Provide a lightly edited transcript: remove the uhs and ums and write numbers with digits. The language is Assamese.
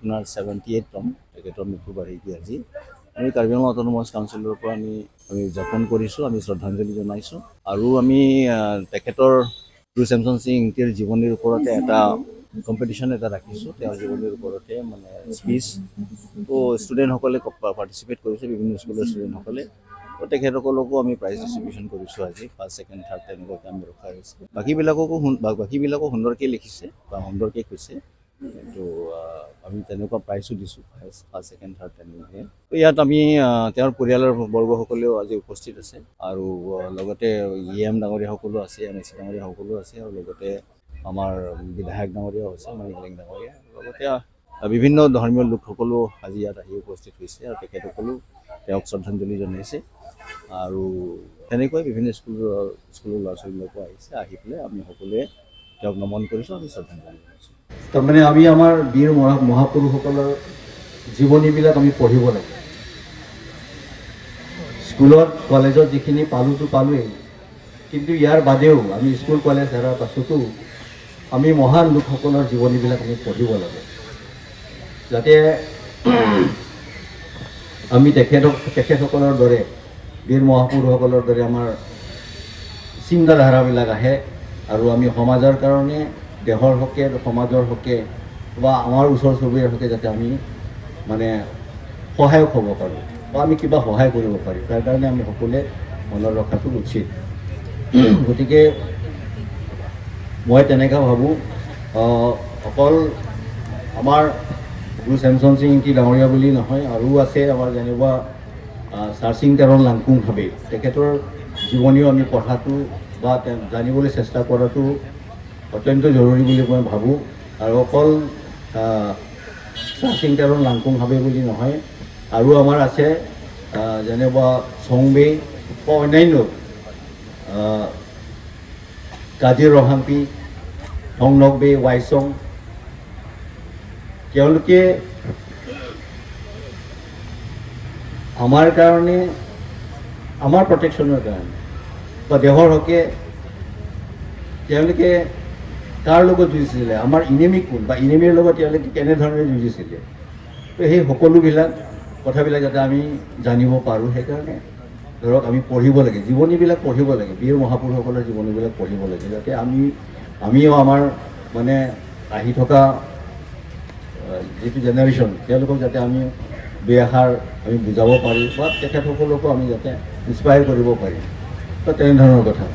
আপোনাৰ 78 পাম তেখেতৰ মৃত্যু বাৰ্ষিকী আজি। আমি কাৰ্বি আংলং অট'নমাছ কাউন্সিলৰ পৰা আমি জ্ঞাপন কৰিছোঁ, আমি শ্ৰদ্ধাঞ্জলি জনাইছোঁ আৰু আমি তেখেতৰ গুৰু চেমচন সিং ইংতিৰ জীৱনীৰ ওপৰতে এটা কম্পিটিশ্যন এটা ৰাখিছোঁ। তেওঁৰ জীৱনীৰ ওপৰতে মানে স্পীচ তো ষ্টুডেণ্টসকলে পাৰ্টিচিপেট কৰিছে, বিভিন্ন স্কুলৰ ষ্টুডেণ্টসকলে। তো তেখেতসকলকো আমি প্ৰাইজ ডিষ্ট্ৰিবিউশ্যন কৰিছোঁ আজি, ফাৰ্ষ্ট, ছেকেণ্ড, থাৰ্ড তেনেকুৱাকৈ আমি ৰখা হৈছে। বাকীবিলাকো সুন্দৰকৈ লিখিছে বা সুন্দৰকৈ কৈছে, তো আমি তেনেকুৱা প্ৰাইজো দিছোঁ, ফাৰ্ষ্ট, ছেকেণ্ড, থাৰ্ড তেনেকুৱাকৈ। তো ইয়াত আমি তেওঁৰ পৰিয়ালৰ বৰ্গসকলেও আজি উপস্থিত আছে আৰু লগতে EM ডাঙৰীয়াসকলো আছে, MSc ডাঙৰীয়াসকলো আছে আৰু লগতে আমাৰ বিধায়ক ডাঙৰীয়াও আছে, মানিক ডাঙৰীয়া, লগতে বিভিন্ন ধৰ্মীয় লোকসকলো আজি ইয়াত আহি উপস্থিত হৈছে আৰু তেখেতসকলো তেওঁক শ্ৰদ্ধাঞ্জলি জনাইছে আৰু তেনেকৈ বিভিন্ন স্কুলৰ ল'ৰা ছোৱালীবিলাকো আহিছে, আহি পেলাই আমি সকলোৱে তেওঁক নমন কৰিছোঁ, আমি শ্ৰদ্ধাঞ্জলি জনাইছোঁ। তাৰমানে আমি আমাৰ বীৰ মহাপুৰুষসকলৰ জীৱনীবিলাক আমি পঢ়িব লাগে। স্কুলত কলেজত যিখিনি পালোঁতো পালোৱেই, কিন্তু ইয়াৰ বাদেও আমি স্কুল কলেজ এৰাৰ পাছতো আমি মহান লোকসকলৰ জীৱনীবিলাক আমি পঢ়িব লাগে, যাতে আমি তেখেতসকলৰ দৰে বীৰ মহাপুৰুষসকলৰ দৰে আমাৰ চিন্তাধাৰাবিলাক আহে আৰু আমি সমাজৰ কাৰণে, দেশৰ হকে, সমাজৰ হকে বা আমাৰ ওচৰ চুবুৰীয়াৰ হকে যাতে আমি মানে সহায়ক হ'ব পাৰোঁ বা আমি কিবা সহায় কৰিব পাৰোঁ, তাৰ কাৰণে আমি সকলোৱে মনত ৰখাটো উচিত। গতিকে মই তেনেকৈ ভাবোঁ, অকল আমাৰ গুৰু চেমচন সিং ইংতি ডাঙৰীয়া বুলি নহয়, আৰু আছে আমাৰ যেনেকুৱা চাৰ্চিং তেৰণ লাংকুং ভাবে, তেখেতৰ জীৱনীও আমি পঢ়াটো বা জানিবলৈ চেষ্টা কৰাটো অত্যন্ত জৰুৰী বুলি মই ভাবোঁ। আৰু অকল চাৰ্চিং তেৰণ লাংকুং ভাবে বুলি নহয়, আৰু আমাৰ আছে যেনেকুৱা চংবে বা অন্যান্য কাজিৰ ৰহাম্পি, ধংনকবে, ৱাইচং, তেওঁলোকে আমাৰ কাৰণে, আমাৰ প্ৰটেকশ্যনৰ কাৰণে বা দেশৰ হকে তেওঁলোকে কাৰ লগত যুঁজিছিলে, আমাৰ ইনেমি কোন বা ইনেমিৰ লগত তেওঁলোকে কেনেধৰণে যুঁজিছিলে, তো সেই সকলোবিলাক কথাবিলাক যাতে আমি জানিব পাৰোঁ, সেইকাৰণে ধৰক আমি পঢ়িব লাগে, জীৱনীবিলাক পঢ়িব লাগে, বীৰ মহাপুৰুষসকলৰ জীৱনীবিলাক পঢ়িব লাগে, যাতে আমিও আমাৰ মানে আহি থকা যিটো জেনেৰেশ্যন, তেওঁলোকক যাতে আমি দুই এষাৰ আমি বুজাব পাৰোঁ বা তেখেতসকলকো আমি যাতে ইনস্পায়াৰ কৰিব পাৰিম, তো তেনেধৰণৰ কথা।